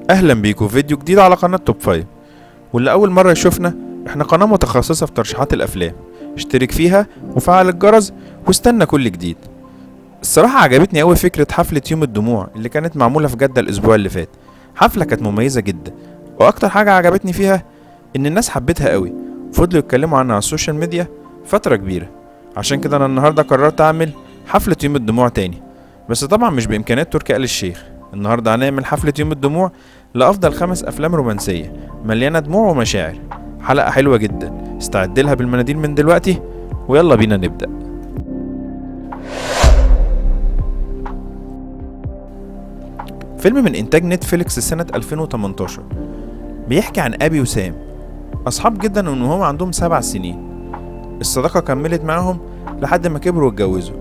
اهلا بيكم في فيديو جديد على قناة توب 5. واللي اول مرة يشوفنا، احنا قناة متخصصة في ترشيحات الافلام. اشترك فيها وفعل الجرس واستنى كل جديد. الصراحة عجبتني اوي فكرة حفلة يوم الدموع اللي كانت معمولة في جدة الاسبوع اللي فات. حفلة كانت مميزة جدا، واكتر حاجة عجبتني فيها ان الناس حبتها اوي، فضلوا يتكلموا عنها على السوشيال ميديا فترة كبيرة. عشان كده انا النهاردة قررت اعمل حفلة يوم الدموع تاني، بس طبعا مش بامكانيات تركي آل الشيخ. النهارده هنعمل حفلة يوم الدموع لأفضل 5 أفلام رومانسية مليانة دموع ومشاعر. حلقة حلوة جدا، استعد لها بالمناديل من دلوقتي ويلا بينا نبدأ. فيلم من إنتاج نتفليكس سنة 2018، بيحكي عن أبي وسام، أصحاب جدا وإن هما عندهم 7 سنين. الصداقة كملت معاهم لحد ما كبروا واتجوزوا،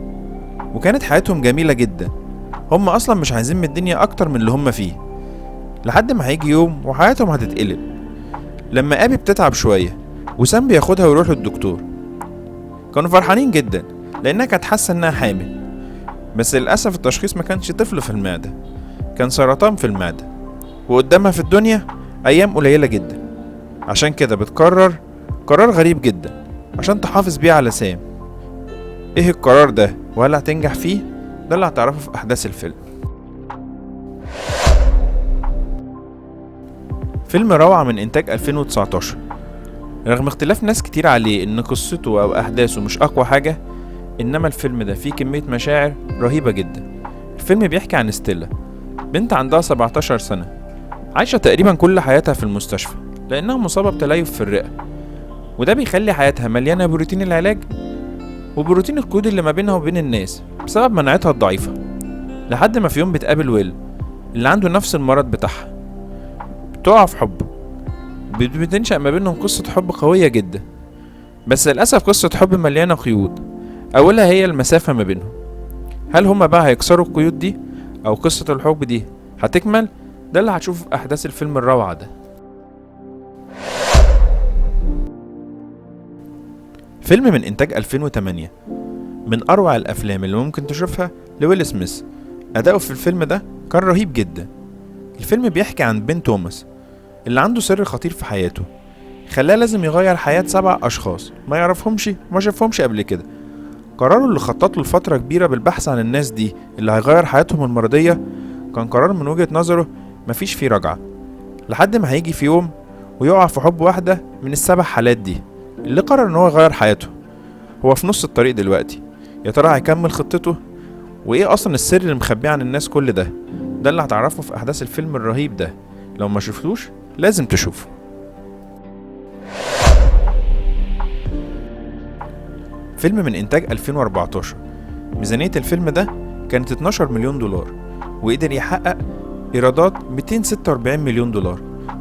وكانت حياتهم جميلة جدا. هما أصلا مش عايزين من الدنيا أكتر من اللي هما فيه، لحد ما هيجي يوم وحياتهم هتتقلب لما ابي بتتعب شويه وسام بياخدها ويروح للدكتور. كانوا فرحانين جدا لانها كانت حاسه انها حامل، بس للاسف التشخيص ما كانش طفل في المعده، كان سرطان في المعده، وقدامها في الدنيا ايام قليله جدا. عشان كده بتقرر قرار غريب جدا عشان تحافظ بيه على سام. ايه القرار ده وهل هتنجح فيه؟ ده اللي هتعرفه في احداث الفيلم. فيلم روعة من إنتاج 2019. رغم اختلاف ناس كتير عليه إن قصته أو أحداثه مش أقوى حاجة، إنما الفيلم ده فيه كمية مشاعر رهيبة جدا. الفيلم بيحكي عن ستيلا، بنت عندها 17 سنة، عايشة تقريبا كل حياتها في المستشفى لأنها مصابة بتليف في الرئة، وده بيخلي حياتها مليانة بروتين العلاج وبروتين القيود اللي ما بينها وبين الناس بسبب مناعتها الضعيفة. لحد ما في يوم بتقابل ويل اللي عنده نفس المرض بتاعها، بتقع في حبه، بتنشأ ما بينهم قصة حب قوية جدا. بس للأسف قصة حب مليانة قيود، أولها هي المسافة ما بينهم. هل هما بقى هيكسروا القيود دي أو قصة الحب دي هتكمل؟ ده اللي هتشوفه في أحداث الفيلم الروعة ده. فيلم من إنتاج 2008، من أروع الأفلام اللي ممكن تشوفها لويل سميث. أداؤه في الفيلم ده كان رهيب جدا. الفيلم بيحكي عن بن توماس اللي عنده سر خطير في حياته خلاه لازم يغير حياة 7 أشخاص ما يعرفهمش وما شافهمش قبل كده. قراره اللي خطط له لفترة كبيرة بالبحث عن الناس دي اللي هيغير حياتهم المرضية كان قرار من وجهة نظره مفيش فيه رجعة، لحد ما هيجي في يوم ويقع في حب واحدة من ال7 حالات دي اللي قرر ان هو يغير حياته. هو في نص الطريق دلوقتي، يا ترى هيكمل خطته؟ وايه اصلا السر اللي مخبيه عن الناس كل ده؟ ده اللي هتعرفه في احداث الفيلم الرهيب ده. لو ما شفتوش لازم تشوفه. فيلم من إنتاج 2014، ميزانية الفيلم ده كانت 12 مليون دولار، وقدر يحقق إيرادات 246 مليون دولار.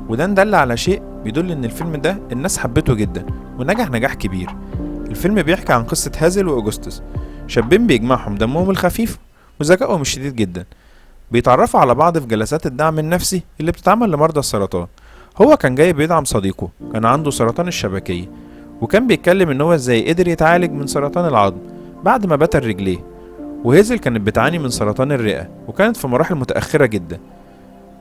وده دل على شيء بيدل إن الفيلم ده الناس حبته جدا ونجح نجاح كبير. الفيلم بيحكي عن قصة هازل وأوجستس، شابين بيجمعهم دمهم الخفيف وذكائهم الشديد جدا. بيتعرفوا على بعض في جلسات الدعم النفسي اللي بتتعمل لمرضى السرطان. هو كان جاي بيدعم صديقه كان عنده سرطان الشبكية، وكان بيتكلم ان هو ازاي قدر يتعالج من سرطان العظم بعد ما بتر رجليه. وهيزل كانت بتعاني من سرطان الرئة وكانت في مراحل متأخرة جدا.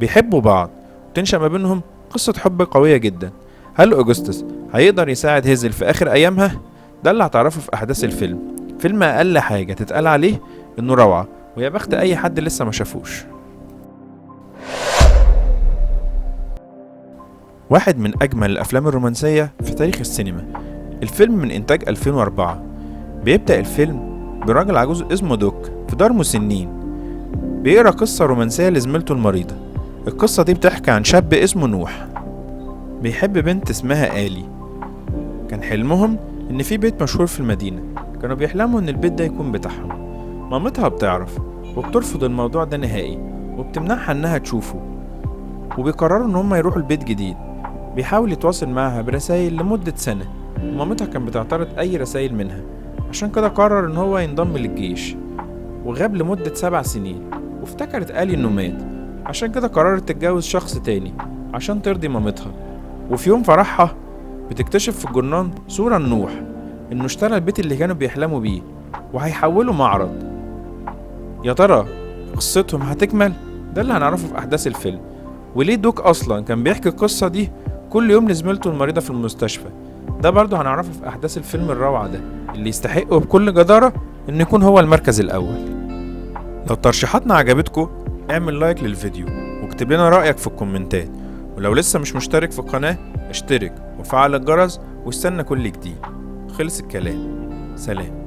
بيحبوا بعض وتنشأ ما بينهم قصة حب قوية جدا. هل أوجستس هيقدر يساعد هيزل في آخر أيامها؟ ده اللي هتعرفه في أحداث الفيلم. فيلم أقل حاجة تتقال عليه إنه روعة، ويا بخت أي حد لسه ما شافوش. واحد من أجمل الأفلام الرومانسية في تاريخ السينما. الفيلم من إنتاج 2004. بيبدأ الفيلم براجل عجوز اسمه دوك في دار مسنين بيقرأ قصة رومانسية لزميلته المريضة. القصة دي بتحكي عن شاب اسمه نوح بيحب بنت اسمها آلي. كان حلمهم إن في بيت مشهور في المدينة، كانوا بيحلموا إن البيت ده يكون بتاعهم. مامتها بتعرف وبترفض الموضوع ده نهائي وبتمنعها إنها تشوفه، وبيقرروا إن هما يروحوا البيت جديد. بيحاول يتواصل معها برسائل لمدة سنة، ومامتها كانت بتعترض أي رسائل منها. عشان كده قرر إن هو ينضم للجيش، وغاب لمدة 7 سنين. وافتكرت آلي إنه مات، عشان كده قررت تتجوز شخص تاني عشان ترضي مامتها. وفي يوم فرحها بتكتشف في الجرنان صورة لنوح إنه اشترى البيت اللي كانوا بيحلموا بيه وهيحوله معرض. يا ترى قصتهم هتكمل؟ ده اللي هنعرفه في أحداث الفيلم. وليه دوك اصلا كان بيحكي القصة دي كل يوم لزميلته المريضة في المستشفى. ده برضه هنعرفه في احداث الفيلم الروعة ده اللي يستحقه بكل جدارة ان يكون هو المركز الاول. لو ترشيحاتنا عجبتكم اعمل لايك للفيديو واكتب لنا رأيك في الكومنتات، ولو لسه مش مشترك في القناة اشترك وفعل الجرس واستنى كل جديد. خلص الكلام، سلام.